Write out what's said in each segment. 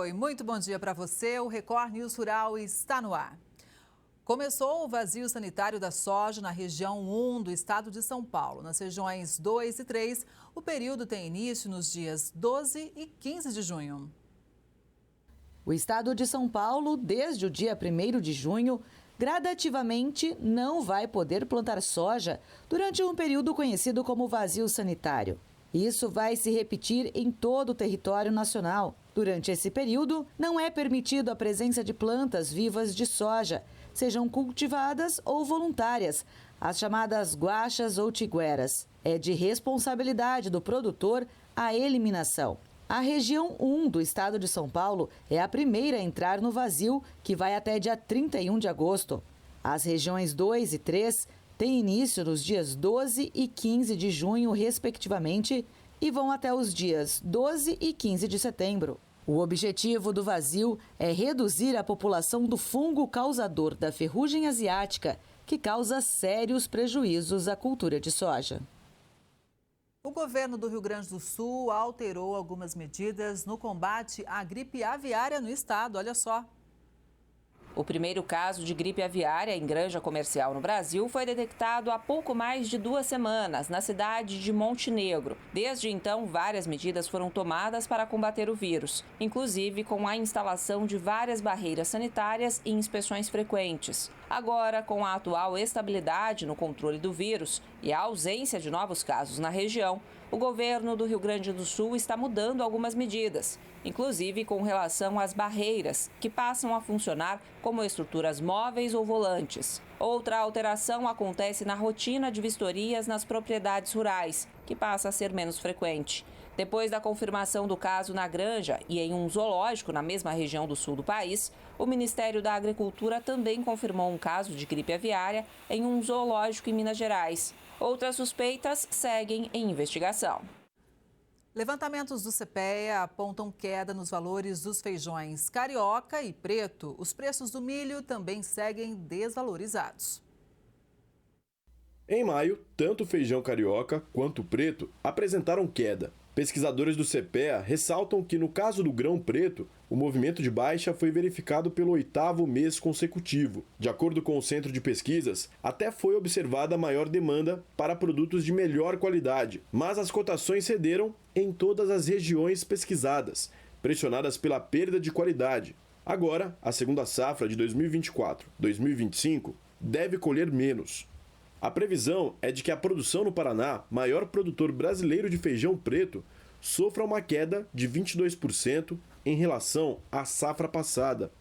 Oi, muito bom dia para você. O Record News Rural está no ar. Começou o vazio sanitário da soja na região 1 do estado de São Paulo. Nas regiões 2 e 3, o período tem início nos dias 12 e 15 de junho. O estado de São Paulo, desde o dia 1º de junho, gradativamente não vai poder plantar soja durante um período conhecido como vazio sanitário. Isso vai se repetir em todo o território nacional. Durante esse período, não é permitido a presença de plantas vivas de soja, sejam cultivadas ou voluntárias, as chamadas guachas ou tigueras. É de responsabilidade do produtor a eliminação. A região 1 do estado de São Paulo é a primeira a entrar no vazio, que vai até dia 31 de agosto. As regiões 2 e 3 têm início nos dias 12 e 15 de junho, respectivamente, e vão até os dias 12 e 15 de setembro. O objetivo do vazio é reduzir a população do fungo causador da ferrugem asiática, que causa sérios prejuízos à cultura de soja. O governo do Rio Grande do Sul alterou algumas medidas no combate à gripe aviária no estado. Olha só. O primeiro caso de gripe aviária em granja comercial no Brasil foi detectado há pouco mais de 2 semanas, na cidade de Montenegro. Desde então, várias medidas foram tomadas para combater o vírus, inclusive com a instalação de várias barreiras sanitárias e inspeções frequentes. Agora, com a atual estabilidade no controle do vírus e a ausência de novos casos na região, o governo do Rio Grande do Sul está mudando algumas medidas, inclusive com relação às barreiras, que passam a funcionar como estruturas móveis ou volantes. Outra alteração acontece na rotina de vistorias nas propriedades rurais, que passa a ser menos frequente. Depois da confirmação do caso na granja e em um zoológico na mesma região do sul do país, o Ministério da Agricultura também confirmou um caso de gripe aviária em um zoológico em Minas Gerais. Outras suspeitas seguem em investigação. Levantamentos do CPEA apontam queda nos valores dos feijões carioca e preto. Os preços do milho também seguem desvalorizados. Em maio, tanto o feijão carioca quanto o preto apresentaram queda. Pesquisadores do CPEA ressaltam que, no caso do grão preto, o movimento de baixa foi verificado pelo 8º mês consecutivo. De acordo com o Centro de Pesquisas, até foi observada maior demanda para produtos de melhor qualidade, mas as cotações cederam em todas as regiões pesquisadas, pressionadas pela perda de qualidade. Agora, a segunda safra de 2024-2025 deve colher menos. A previsão é de que a produção no Paraná, maior produtor brasileiro de feijão preto, sofra uma queda de 22% em relação à safra passada,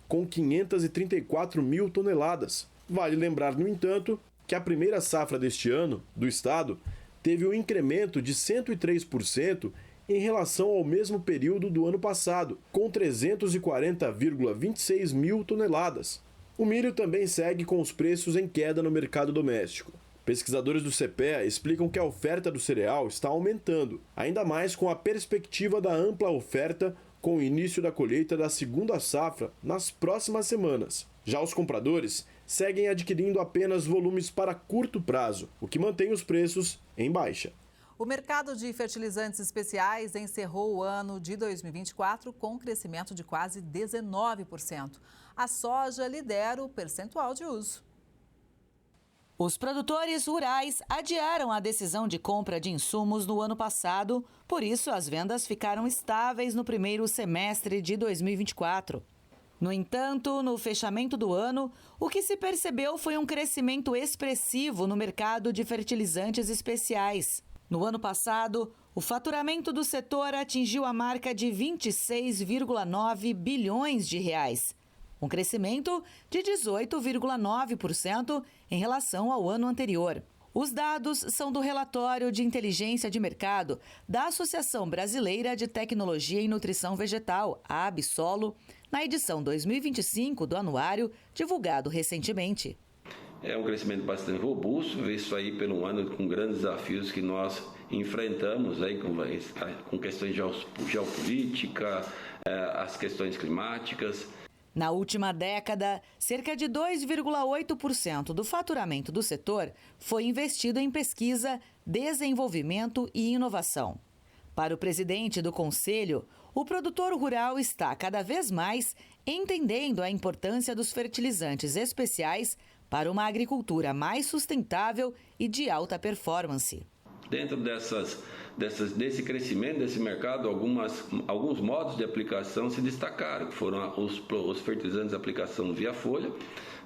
com 534 mil toneladas. Vale lembrar, no entanto, que a primeira safra deste ano, do estado, teve um incremento de 103% em relação ao mesmo período do ano passado, com 340,26 mil toneladas. O milho também segue com os preços em queda no mercado doméstico. Pesquisadores do CPEA explicam que a oferta do cereal está aumentando, ainda mais com a perspectiva da ampla oferta com o início da colheita da segunda safra nas próximas semanas. Já os compradores seguem adquirindo apenas volumes para curto prazo, o que mantém os preços em baixa. O mercado de fertilizantes especiais encerrou o ano de 2024 com um crescimento de quase 19%. A soja lidera o percentual de uso. Os produtores rurais adiaram a decisão de compra de insumos no ano passado, por isso as vendas ficaram estáveis no primeiro semestre de 2024. No entanto, no fechamento do ano, o que se percebeu foi um crescimento expressivo no mercado de fertilizantes especiais. No ano passado, o faturamento do setor atingiu a marca de 26,9 bilhões de reais, um crescimento de 18,9% em relação ao ano anterior. Os dados são do relatório de inteligência de mercado da Associação Brasileira de Tecnologia em Nutrição Vegetal, a Absolo, na edição 2025 do anuário, divulgado recentemente. É um crescimento bastante robusto, visto aí pelo ano com grandes desafios que nós enfrentamos aí com questões de geopolítica, as questões climáticas. Na última década, cerca de 2,8% do faturamento do setor foi investido em pesquisa, desenvolvimento e inovação. Para o presidente do conselho, o produtor rural está cada vez mais entendendo a importância dos fertilizantes especiais para uma agricultura mais sustentável e de alta performance. Dentro desse crescimento desse mercado, alguns modos de aplicação se destacaram, que foram os fertilizantes de aplicação via folha,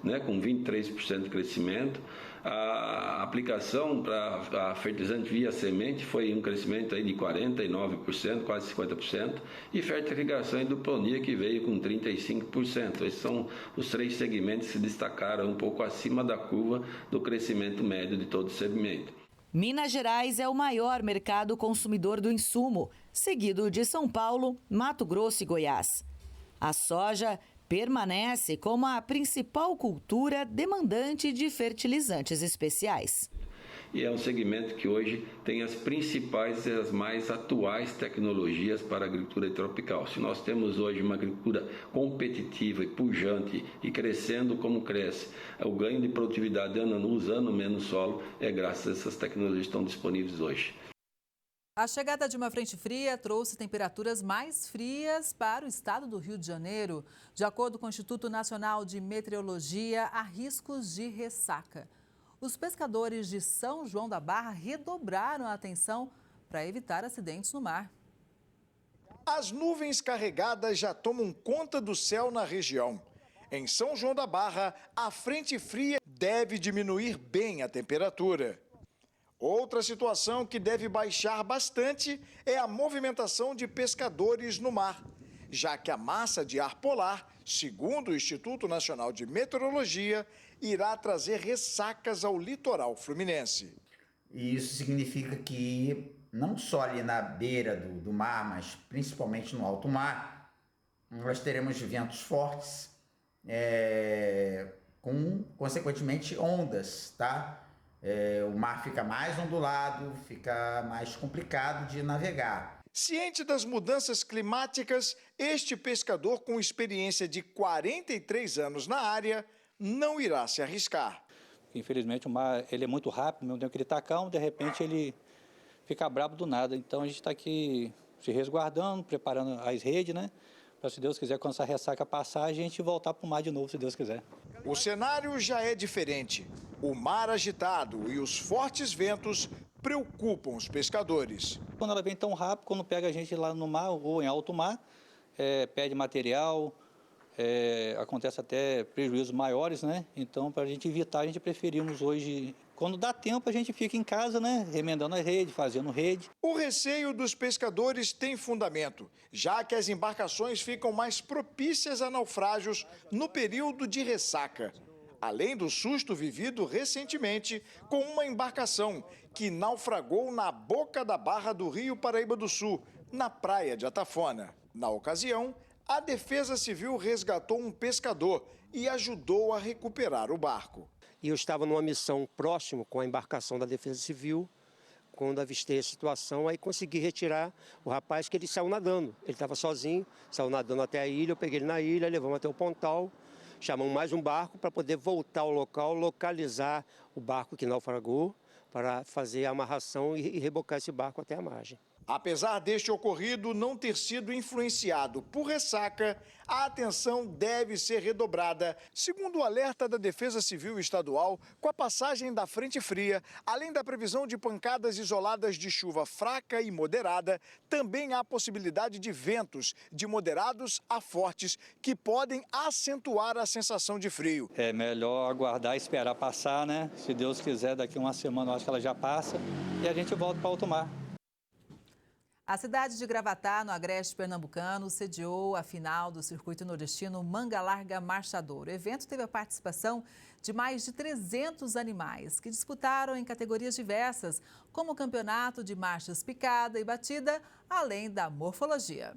né, com 23% de crescimento. A aplicação para fertilizante via semente foi um crescimento aí de 49%, quase 50%, e fertirrigação e duplonia, que veio com 35%. Esses são os 3 segmentos que se destacaram um pouco acima da curva do crescimento médio de todo o segmento. Minas Gerais é o maior mercado consumidor do insumo, seguido de São Paulo, Mato Grosso e Goiás. A soja permanece como a principal cultura demandante de fertilizantes especiais. E é um segmento que hoje tem as principais e as mais atuais tecnologias para a agricultura tropical. Se nós temos hoje uma agricultura competitiva e pujante e crescendo como cresce, o ganho de produtividade usando menos solo é graças a essas tecnologias que estão disponíveis hoje. A chegada de uma frente fria trouxe temperaturas mais frias para o estado do Rio de Janeiro. De acordo com o Instituto Nacional de Meteorologia, há riscos de ressaca. Os pescadores de São João da Barra redobraram a atenção para evitar acidentes no mar. As nuvens carregadas já tomam conta do céu na região. Em São João da Barra, a frente fria deve diminuir bem a temperatura. Outra situação que deve baixar bastante é a movimentação de pescadores no mar, já que a massa de ar polar, segundo o Instituto Nacional de Meteorologia, irá trazer ressacas ao litoral fluminense. E isso significa que não só ali na beira do mar, mas principalmente no alto mar, nós teremos ventos fortes, com, consequentemente, ondas, tá? O mar fica mais ondulado, fica mais complicado de navegar. Ciente das mudanças climáticas, este pescador com experiência de 43 anos na área não irá se arriscar. Infelizmente o mar ele é muito rápido, mesmo tempo que ele está calmo, de repente ele fica brabo do nada. Então a gente está aqui se resguardando, preparando as redes, né? Para, se Deus quiser, quando essa ressaca passar, a gente voltar para o mar de novo, se Deus quiser. O cenário já é diferente. O mar agitado e os fortes ventos preocupam os pescadores. Quando ela vem tão rápido, quando pega a gente lá no mar ou em alto mar, perde material, acontece até prejuízos maiores, né? Então, para a gente evitar, a gente preferimos hoje, quando dá tempo, a gente fica em casa, né? Remendando a rede, fazendo rede. O receio dos pescadores tem fundamento, já que as embarcações ficam mais propícias a naufrágios no período de ressaca. Além do susto vivido recentemente com uma embarcação que naufragou na boca da barra do Rio Paraíba do Sul, na praia de Atafona. Na ocasião, a Defesa Civil resgatou um pescador e ajudou a recuperar o barco. E eu estava numa missão próximo com a embarcação da Defesa Civil. Quando avistei a situação, aí consegui retirar o rapaz, que ele saiu nadando. Ele estava sozinho, saiu nadando até a ilha, eu peguei ele na ilha, levamos até o pontal. Chamamos mais um barco para poder voltar ao local, localizar o barco que naufragou, para fazer a amarração e rebocar esse barco até a margem. Apesar deste ocorrido não ter sido influenciado por ressaca, a atenção deve ser redobrada, segundo o alerta da Defesa Civil Estadual, com a passagem da frente fria, além da previsão de pancadas isoladas de chuva fraca e moderada, também há possibilidade de ventos de moderados a fortes que podem acentuar a sensação de frio. É melhor aguardar e esperar passar, né? Se Deus quiser, daqui uma semana eu acho que ela já passa e a gente volta para alto mar. A cidade de Gravatá, no agreste pernambucano, sediou a final do circuito nordestino Manga Larga Marchador. O evento teve a participação de mais de 300 animais, que disputaram em categorias diversas, como o campeonato de marchas picada e batida, além da morfologia.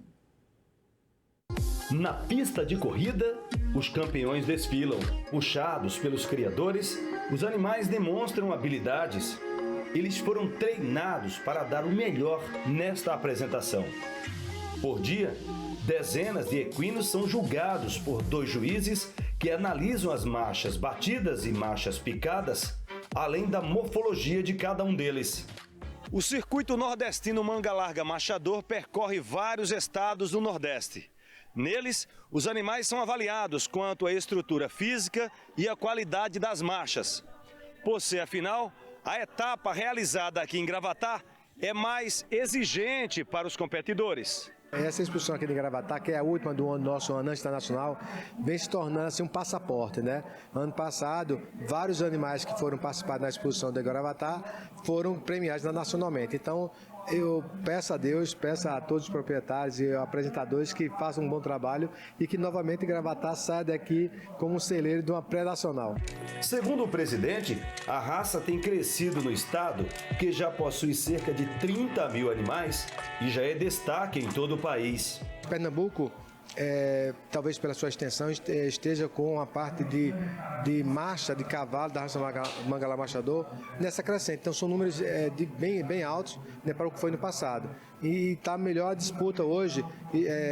Na pista de corrida, os campeões desfilam. Puxados pelos criadores, os animais demonstram habilidades. Eles foram treinados para dar o melhor nesta apresentação. Por dia, dezenas de equinos são julgados por 2 juízes que analisam as marchas batidas e marchas picadas, além da morfologia de cada um deles. O circuito nordestino Manga Larga Machador percorre vários estados do Nordeste. Neles, os animais são avaliados quanto à estrutura física e à qualidade das marchas. Por ser, afinal, a etapa realizada aqui em Gravatá é mais exigente para os competidores. Essa exposição aqui de Gravatá, que é a última do nosso ano internacional, vem se tornando assim, um passaporte, né? Ano passado, vários animais que foram participar da exposição de Gravatá foram premiados nacionalmente. Então, eu peço a Deus, peço a todos os proprietários e apresentadores que façam um bom trabalho e que novamente Gravatá saia daqui como um celeiro de uma pré-nacional. Segundo o presidente, a raça tem crescido no estado, que já possui cerca de 30 mil animais e já é destaque em todo o país. Pernambuco, talvez pela sua extensão, esteja com a parte de marcha de cavalo da raça Manga Larga Machador nessa crescente. Então são números bem altos, né, para o que foi no passado. E está melhor a disputa hoje,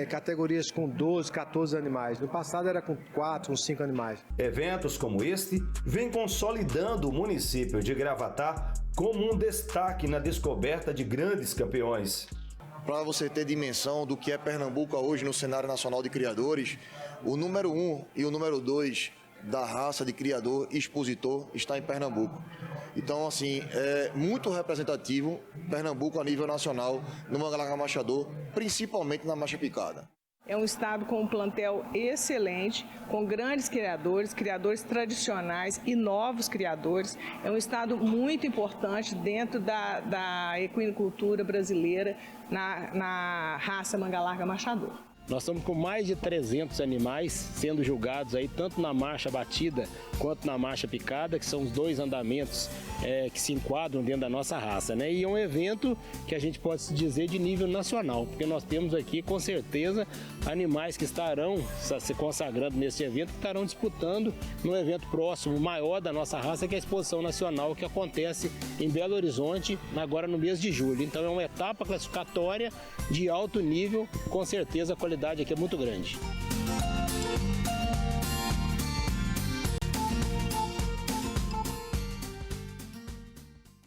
categorias com 12, 14 animais. No passado era com 4, com 5 animais. Eventos como este vêm consolidando o município de Gravatá como um destaque na descoberta de grandes campeões. Para você ter dimensão do que é Pernambuco hoje no cenário nacional de criadores, o número 1 e o número 2 da raça de criador expositor está em Pernambuco. Então, assim, é muito representativo Pernambuco a nível nacional no Manga Larga Machador, principalmente na marcha picada. É um estado com um plantel excelente, com grandes criadores tradicionais e novos criadores. É um estado muito importante dentro da equinocultura brasileira na raça Manga Larga Machador. Nós estamos com mais de 300 animais sendo julgados aí, tanto na marcha batida quanto na marcha picada, que são os dois andamentos que se enquadram dentro da nossa raça, né? E é um evento que a gente pode dizer de nível nacional, porque nós temos aqui, com certeza, animais que estarão se consagrando nesse evento, que estarão disputando num evento próximo, maior da nossa raça, que é a Exposição Nacional, que acontece em Belo Horizonte, agora no mês de julho. Então é uma etapa classificatória de alto nível, com certeza a qualidade aqui é muito grande.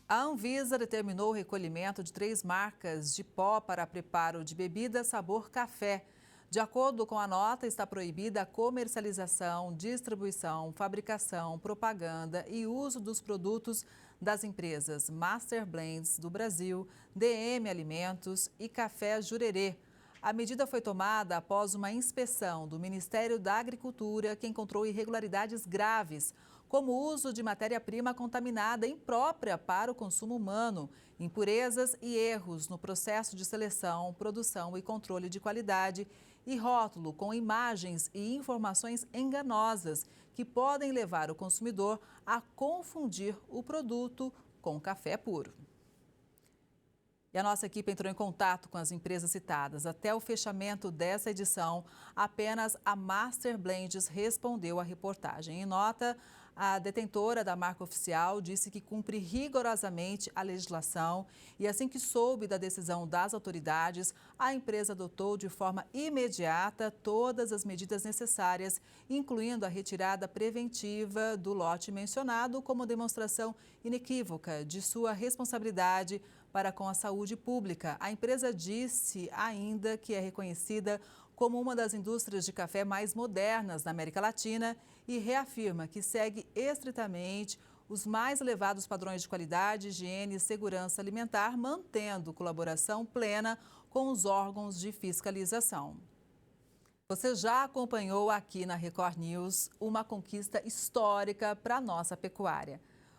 A Anvisa determinou o recolhimento de 3 marcas de pó para preparo de bebida sabor café. De acordo com a nota, está proibida a comercialização, distribuição, fabricação, propaganda e uso dos produtos das empresas Master Blends do Brasil, DM Alimentos e Café Jurerê. A medida foi tomada após uma inspeção do Ministério da Agricultura, que encontrou irregularidades graves, como o uso de matéria-prima contaminada imprópria para o consumo humano, impurezas e erros no processo de seleção, produção e controle de qualidade e rótulo com imagens e informações enganosas que podem levar o consumidor a confundir o produto com café puro. E a nossa equipe entrou em contato com as empresas citadas. Até o fechamento dessa edição, apenas a Master Blends respondeu à reportagem. Em nota, a detentora da marca oficial disse que cumpre rigorosamente a legislação e, assim que soube da decisão das autoridades, a empresa adotou de forma imediata todas as medidas necessárias, incluindo a retirada preventiva do lote mencionado como demonstração inequívoca de sua responsabilidade para com a saúde pública. A empresa disse ainda que é reconhecida como uma das indústrias de café mais modernas da América Latina e reafirma que segue estritamente os mais elevados padrões de qualidade, higiene e segurança alimentar, mantendo colaboração plena com os órgãos de fiscalização. Você já acompanhou aqui na Record News uma conquista histórica para a nossa pecuária.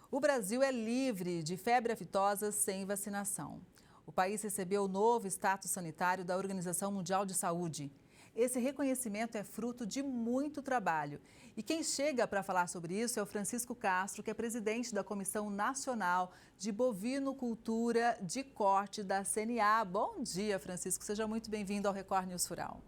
O Brasil é livre de febre aftosa sem vacinação. O país recebeu o novo status sanitário da Organização Mundial de Saúde. Esse reconhecimento é fruto de muito trabalho. E quem chega para falar sobre isso é o Francisco Castro, que é presidente da Comissão Nacional de Bovinocultura de Corte da CNA. Bom dia, Francisco. Seja muito bem-vindo ao Record News Rural.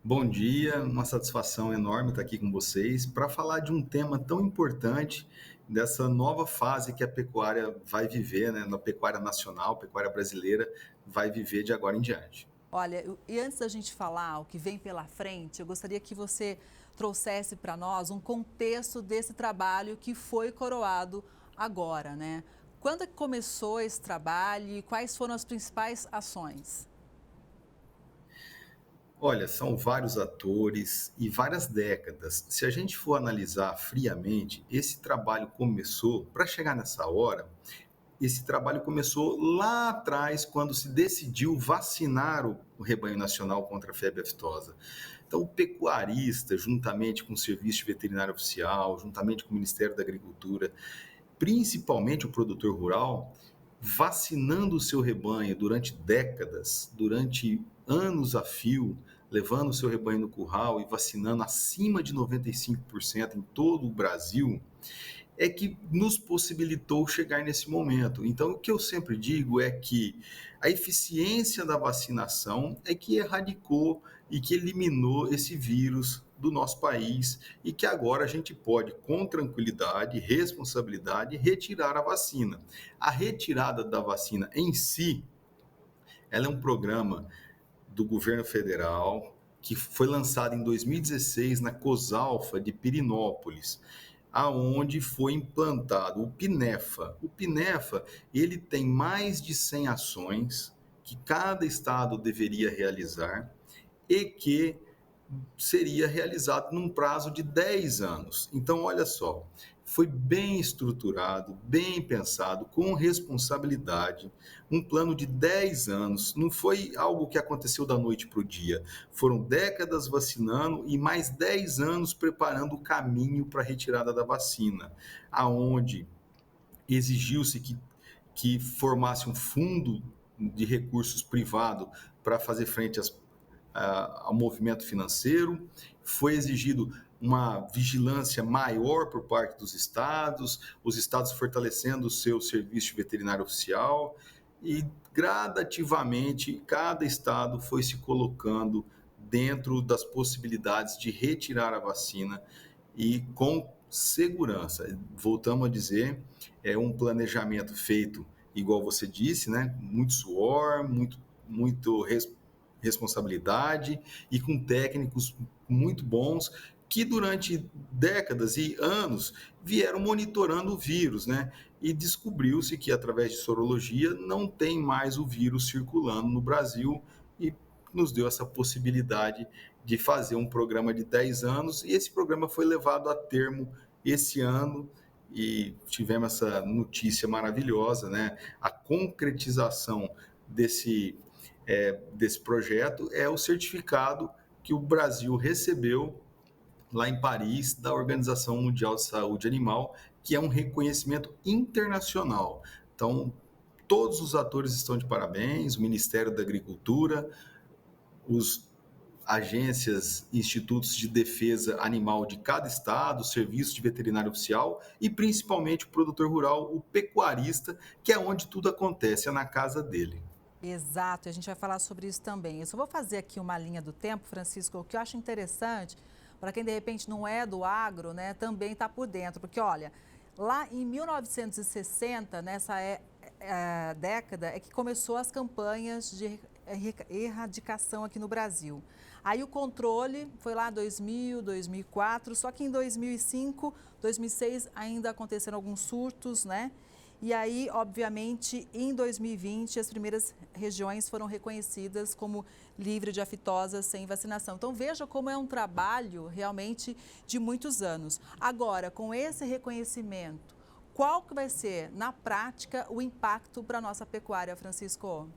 Bom dia, uma satisfação enorme estar aqui com vocês para falar de um tema tão importante, dessa nova fase que a pecuária vai viver, né? Na pecuária nacional, a pecuária brasileira vai viver de agora em diante. Olha, e antes da gente falar o que vem pela frente, eu gostaria que você trouxesse para nós um contexto desse trabalho que foi coroado agora, né? quando é que começou esse trabalho e quais foram as principais ações? Olha, são vários atores e várias décadas. Se a gente for analisar friamente, esse trabalho começou, para chegar nessa hora, esse trabalho começou lá atrás, quando se decidiu vacinar o rebanho nacional contra a febre aftosa. Então, o pecuarista, juntamente com o Serviço Veterinário Oficial, juntamente com o Ministério da Agricultura, principalmente o produtor rural, vacinando o seu rebanho durante décadas, durante anos a fio, levando o seu rebanho no curral e vacinando acima de 95% em todo o Brasil, é que nos possibilitou chegar nesse momento. Então, o que eu sempre digo é que a eficiência da vacinação é que erradicou e que eliminou esse vírus do nosso país e que agora a gente pode, com tranquilidade e responsabilidade, retirar a vacina. A retirada da vacina em si, ela é um programa do governo federal que foi lançado em 2016 na Cosalfa de Pirinópolis, aonde foi implantado o Pinefa. O Pinefa, ele tem mais de 100 ações que cada estado deveria realizar e que seria realizado num prazo de 10 anos. Então, olha só, foi bem estruturado, bem pensado, com responsabilidade, um plano de 10 anos, não foi algo que aconteceu da noite para o dia, foram décadas vacinando e mais 10 anos preparando o caminho para a retirada da vacina, aonde exigiu-se que formasse um fundo de recursos privado para fazer frente ao movimento financeiro, foi exigido uma vigilância maior por parte dos estados, os estados fortalecendo o seu serviço veterinário oficial e gradativamente cada estado foi se colocando dentro das possibilidades de retirar a vacina e com segurança. Voltamos a dizer, é um planejamento feito, igual você disse, né? Muito suor, muito responsabilidade e com técnicos muito bons que durante décadas e anos vieram monitorando o vírus, né? E descobriu-se que através de sorologia não tem mais o vírus circulando no Brasil e nos deu essa possibilidade de fazer um programa de 10 anos e esse programa foi levado a termo esse ano e tivemos essa notícia maravilhosa, né? A concretização desse projeto é o certificado que o Brasil recebeu lá em Paris da Organização Mundial de Saúde Animal, que é um reconhecimento internacional. Então, todos os atores estão de parabéns, o Ministério da Agricultura, os agências, institutos de defesa animal de cada estado, o serviço de veterinário oficial e principalmente o produtor rural, o pecuarista, que é onde tudo acontece, é na casa dele. Exato, a gente vai falar sobre isso também. Eu só vou fazer aqui uma linha do tempo, Francisco, o que eu acho interessante, para quem de repente não é do agro, né, também está por dentro, porque olha, lá em 1960, nessa década, é que começou as campanhas de erradicação aqui no Brasil. Aí o controle foi lá 2000, 2004, só que em 2005, 2006 ainda aconteceram alguns surtos, né? E aí, obviamente, em 2020, as primeiras regiões foram reconhecidas como livre de aftosa sem vacinação. Então, veja como é um trabalho realmente de muitos anos. Agora, com esse reconhecimento, qual que vai ser, na prática, o impacto para a nossa pecuária, Francisco?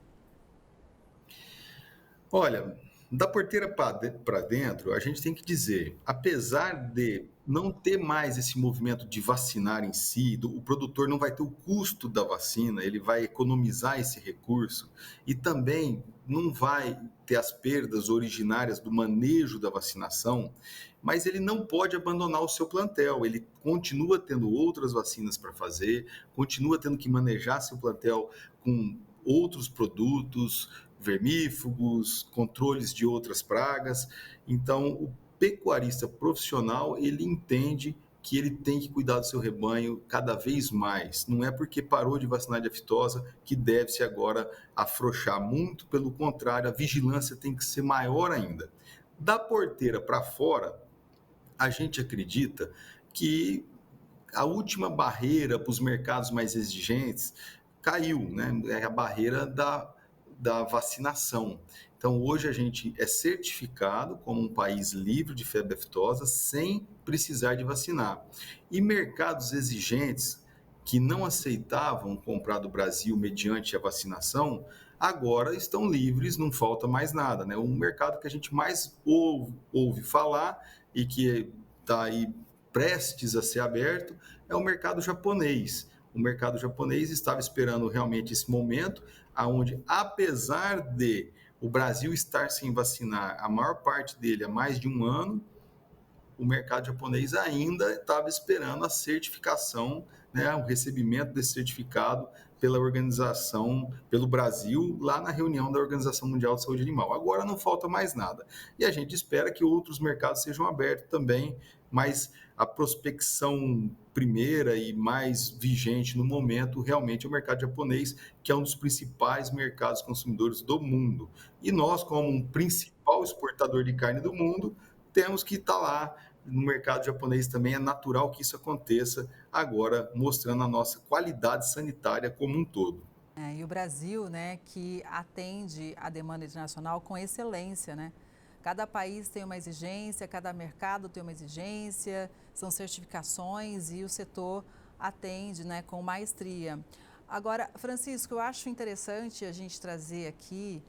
Olha, da porteira para dentro, a gente tem que dizer, apesar de não ter mais esse movimento de vacinar em si, o produtor não vai ter o custo da vacina, ele vai economizar esse recurso e também não vai ter as perdas originárias do manejo da vacinação, mas ele não pode abandonar o seu plantel, ele continua tendo outras vacinas para fazer, continua tendo que manejar seu plantel com outros produtos, vermífugos, controles de outras pragas. Então, o pecuarista profissional, ele entende que ele tem que cuidar do seu rebanho cada vez mais. Não é porque parou de vacinar de aftosa que deve-se agora afrouxar. Muito pelo contrário, a vigilância tem que ser maior ainda. Da porteira para fora, a gente acredita que a última barreira para os mercados mais exigentes caiu, né? É a barreira da vacinação. Então, hoje a gente é certificado como um país livre de febre aftosa sem precisar de vacinar. E mercados exigentes que não aceitavam comprar do Brasil mediante a vacinação, agora estão livres, não falta mais nada, né? O mercado que a gente mais ouve falar e que está aí prestes a ser aberto é o mercado japonês. O mercado japonês estava esperando realmente esse momento, onde, apesar de o Brasil estar sem vacinar a maior parte dele há mais de um ano, o mercado japonês ainda estava esperando a certificação, né, o recebimento desse certificado pela organização, pelo Brasil, lá na reunião da Organização Mundial de Saúde Animal. Agora não falta mais nada. E a gente espera que outros mercados sejam abertos também, mas a prospecção primeira e mais vigente no momento realmente é o mercado japonês, que é um dos principais mercados consumidores do mundo. E nós, como um principal exportador de carne do mundo, temos que estar lá no mercado japonês também. É natural que isso aconteça agora, mostrando a nossa qualidade sanitária como um todo. E o Brasil, né, que atende a demanda internacional com excelência, né? Cada país tem uma exigência, cada mercado tem uma exigência, são certificações e o setor atende, né, com maestria. Agora, Francisco, eu acho interessante a gente trazer aqui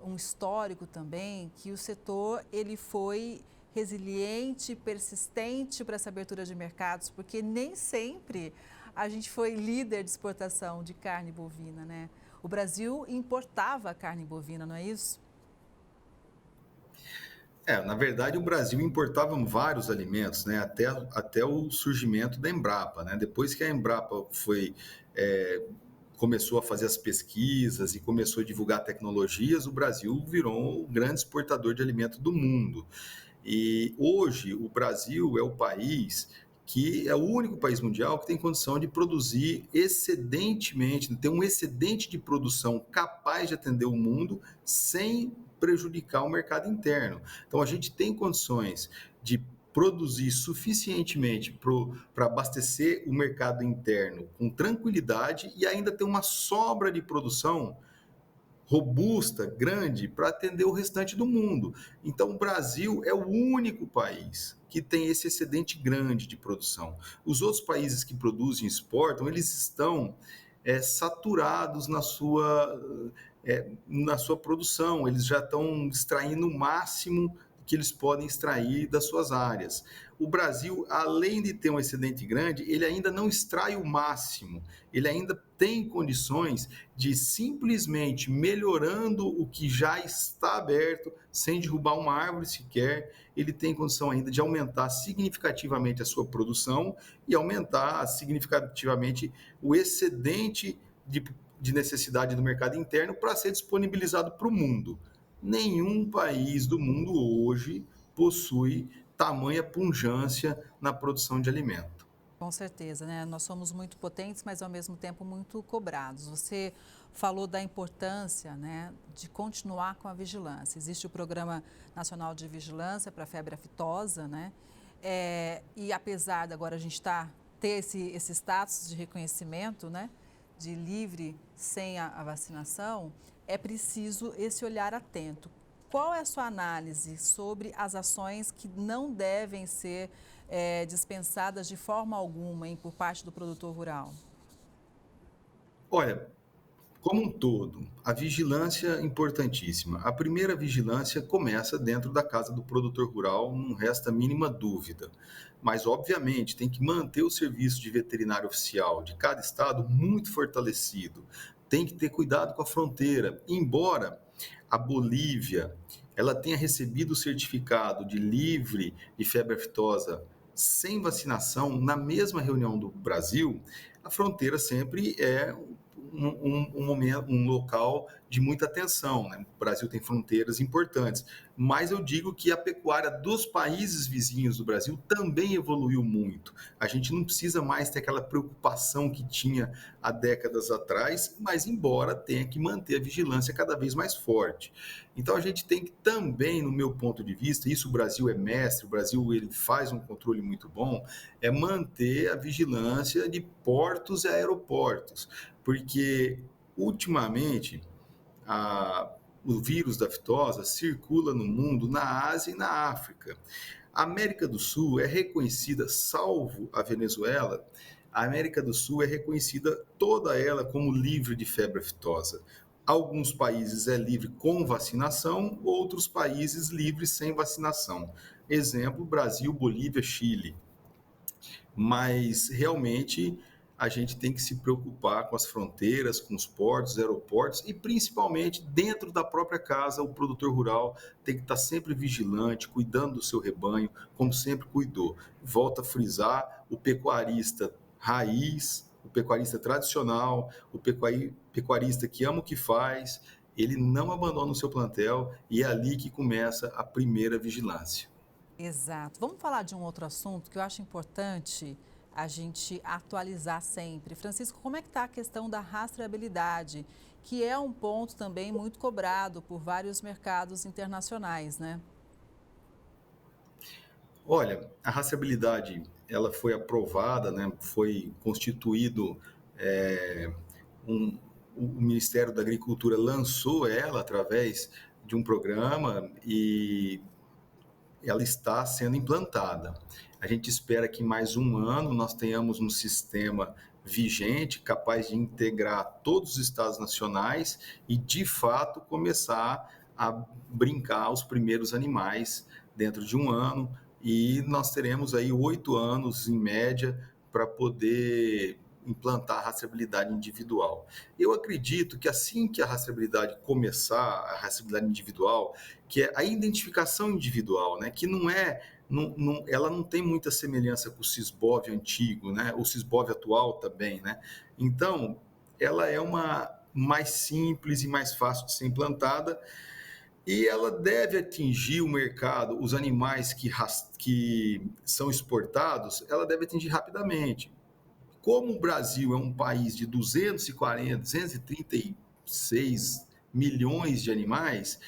um histórico também, que o setor ele foi resiliente, persistente para essa abertura de mercados, porque nem sempre a gente foi líder de exportação de carne bovina, né? O Brasil importava carne bovina, não é isso? Na verdade, o Brasil importava vários alimentos, né? Até o surgimento da Embrapa, né? Depois que a Embrapa começou a fazer as pesquisas e começou a divulgar tecnologias, o Brasil virou o grande exportador de alimento do mundo. E hoje o Brasil é o país que é o único país mundial que tem condição de produzir excedentemente, ter um excedente de produção capaz de atender o mundo sem prejudicar o mercado interno. Então a gente tem condições de produzir suficientemente para abastecer o mercado interno com tranquilidade e ainda ter uma sobra de produção robusta, grande, para atender o restante do mundo. Então, o Brasil é o único país que tem esse excedente grande de produção. Os outros países que produzem e exportam, eles estão saturados na sua produção, eles já estão extraindo o máximo que eles podem extrair das suas áreas. O Brasil, além de ter um excedente grande, ele ainda não extrai o máximo, ele ainda tem condições de simplesmente melhorando o que já está aberto, sem derrubar uma árvore sequer, ele tem condição ainda de aumentar significativamente a sua produção e aumentar significativamente o excedente de necessidade do mercado interno para ser disponibilizado para o mundo. Nenhum país do mundo hoje possui tamanha pujança na produção de alimento. Com certeza, né? Nós somos muito potentes, mas ao mesmo tempo muito cobrados. Você falou da importância, né, de continuar com a vigilância. Existe o Programa Nacional de Vigilância para a Febre Aftosa, né? E apesar de agora a gente ter esse status de reconhecimento, né, de livre sem a vacinação, é preciso esse olhar atento. Qual é a sua análise sobre as ações que não devem ser dispensadas de forma alguma por parte do produtor rural? Olha, como um todo, a vigilância é importantíssima. A primeira vigilância começa dentro da casa do produtor rural, não resta a mínima dúvida. Mas, obviamente, tem que manter o serviço de veterinário oficial de cada estado muito fortalecido. Tem que ter cuidado com a fronteira. Embora a Bolívia ela tenha recebido o certificado de livre de febre aftosa sem vacinação na mesma reunião do Brasil, a fronteira sempre é um local de muita atenção, né? O Brasil tem fronteiras importantes, mas eu digo que a pecuária dos países vizinhos do Brasil também evoluiu muito. A gente não precisa mais ter aquela preocupação que tinha há décadas atrás, mas embora tenha que manter a vigilância cada vez mais forte. Então a gente tem que também, no meu ponto de vista, isso o Brasil é mestre, o Brasil ele faz um controle muito bom, é manter a vigilância de portos e aeroportos, porque ultimamente o vírus da aftosa circula no mundo, na Ásia e na África. A América do Sul é reconhecida, salvo a Venezuela, a América do Sul é reconhecida toda ela como livre de febre aftosa. Alguns países é livre com vacinação, outros países livres sem vacinação. Exemplo, Brasil, Bolívia, Chile. Mas realmente a gente tem que se preocupar com as fronteiras, com os portos, aeroportos e principalmente dentro da própria casa, o produtor rural tem que estar sempre vigilante, cuidando do seu rebanho, como sempre cuidou. Volto a frisar, o pecuarista raiz, o pecuarista tradicional, o pecuarista que ama o que faz, ele não abandona o seu plantel e é ali que começa a primeira vigilância. Exato. Vamos falar de um outro assunto que eu acho importante a gente atualizar sempre. Francisco, como é que está a questão da rastreabilidade, que é um ponto também muito cobrado por vários mercados internacionais, né? Olha, a rastreabilidade, ela foi aprovada, né? Foi constituído, o Ministério da Agricultura lançou ela através de um programa e ela está sendo implantada. A gente espera que em mais um ano nós tenhamos um sistema vigente, capaz de integrar todos os estados nacionais e, de fato, começar a brincar os primeiros animais dentro de um ano. E nós teremos aí 8 anos, em média, para poder implantar a rastreabilidade individual. Eu acredito que assim que a rastreabilidade começar, a rastreabilidade individual, que é a identificação individual, né, que ela não tem muita semelhança com o Sysbov antigo, né, o Sysbov atual também, né? Então, ela é uma mais simples e mais fácil de ser implantada e ela deve atingir o mercado, os animais que são exportados, ela deve atingir rapidamente. Como o Brasil é um país de 236 milhões de animais,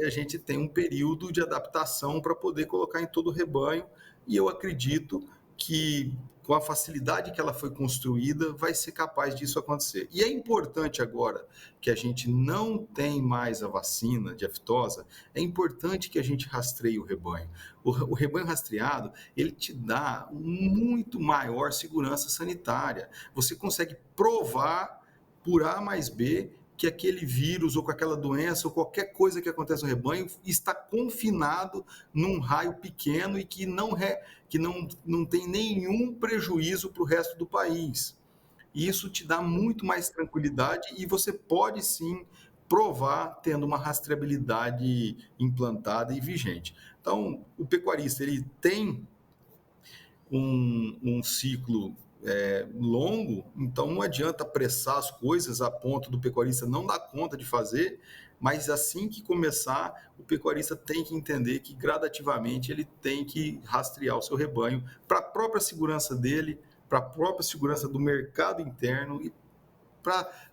a gente tem um período de adaptação para poder colocar em todo o rebanho, e eu acredito que com a facilidade que ela foi construída, vai ser capaz disso acontecer. E é importante agora que a gente não tem mais a vacina de aftosa, é importante que a gente rastreie o rebanho. O rebanho rastreado, ele te dá muito maior segurança sanitária. Você consegue provar por A mais B que aquele vírus ou com aquela doença ou qualquer coisa que acontece no rebanho está confinado num raio pequeno e que não tem nenhum prejuízo para o resto do país. Isso te dá muito mais tranquilidade e você pode sim provar tendo uma rastreabilidade implantada e vigente. Então, o pecuarista ele tem um ciclo longo, então não adianta apressar as coisas a ponto do pecuarista não dar conta de fazer, mas assim que começar, o pecuarista tem que entender que gradativamente ele tem que rastrear o seu rebanho para a própria segurança dele, para a própria segurança do mercado interno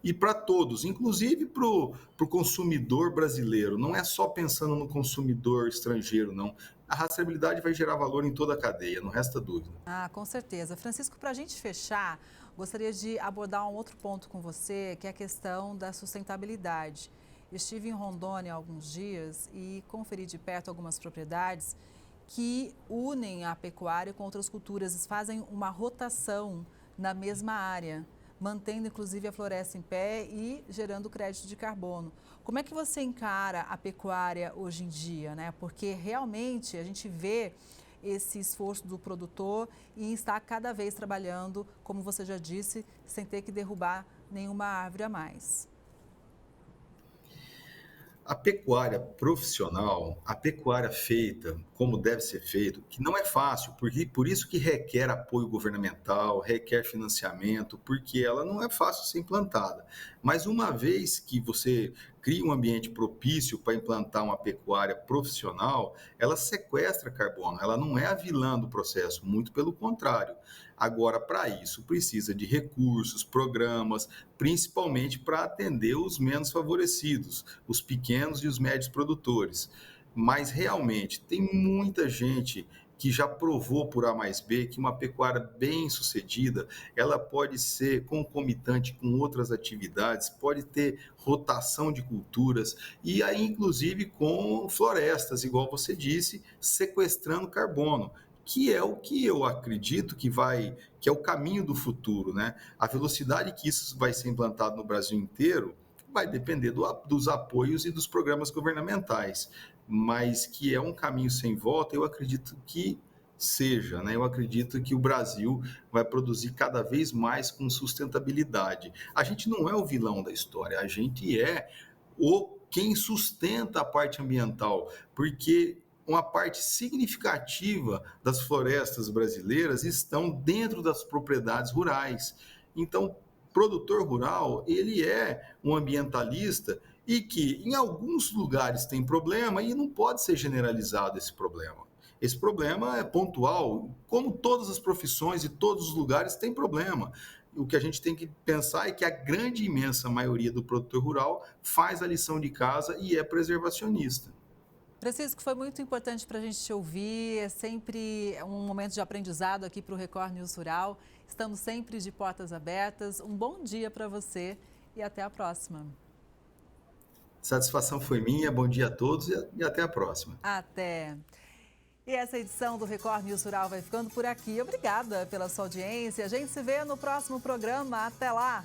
e para todos, inclusive para o consumidor brasileiro. Não é só pensando no consumidor estrangeiro, não. A rastreabilidade vai gerar valor em toda a cadeia, não resta dúvida. Com certeza. Francisco, para a gente fechar, gostaria de abordar um outro ponto com você, que é a questão da sustentabilidade. Estive em Rondônia há alguns dias e conferi de perto algumas propriedades que unem a pecuária com outras culturas, fazem uma rotação na mesma área, mantendo inclusive a floresta em pé e gerando crédito de carbono. Como é que você encara a pecuária hoje em dia, né? Porque realmente a gente vê esse esforço do produtor em estar cada vez trabalhando, como você já disse, sem ter que derrubar nenhuma árvore a mais. A pecuária profissional, a pecuária feita como deve ser feito, que não é fácil, porque por isso que requer apoio governamental, requer financiamento, porque ela não é fácil de ser implantada. Mas uma vez que você cria um ambiente propício para implantar uma pecuária profissional, ela sequestra carbono, ela não é a vilã do processo, muito pelo contrário. Agora, para isso, precisa de recursos, programas, principalmente para atender os menos favorecidos, os pequenos e os médios produtores. Mas, realmente, tem muita gente que já provou por A mais B que uma pecuária bem sucedida, ela pode ser concomitante com outras atividades, pode ter rotação de culturas e aí inclusive com florestas, igual você disse, sequestrando carbono, que é o que eu acredito que é o caminho do futuro, né? A velocidade que isso vai ser implantado no Brasil inteiro vai depender dos apoios e dos programas governamentais, mas que é um caminho sem volta, eu acredito que seja, né? Eu acredito que o Brasil vai produzir cada vez mais com sustentabilidade. A gente não é o vilão da história, a gente é quem sustenta a parte ambiental, porque uma parte significativa das florestas brasileiras estão dentro das propriedades rurais. Então, produtor rural, ele é um ambientalista e que em alguns lugares tem problema e não pode ser generalizado esse problema. Esse problema é pontual, como todas as profissões e todos os lugares têm problema. O que a gente tem que pensar é que a grande, imensa maioria do produtor rural faz a lição de casa e é preservacionista. Francisco, foi muito importante para a gente te ouvir, é sempre um momento de aprendizado aqui para o Record News Rural. Estamos sempre de portas abertas. Um bom dia para você e até a próxima. Satisfação foi minha, bom dia a todos e até a próxima. Até. E essa edição do Record News Rural vai ficando por aqui. Obrigada pela sua audiência. A gente se vê no próximo programa. Até lá!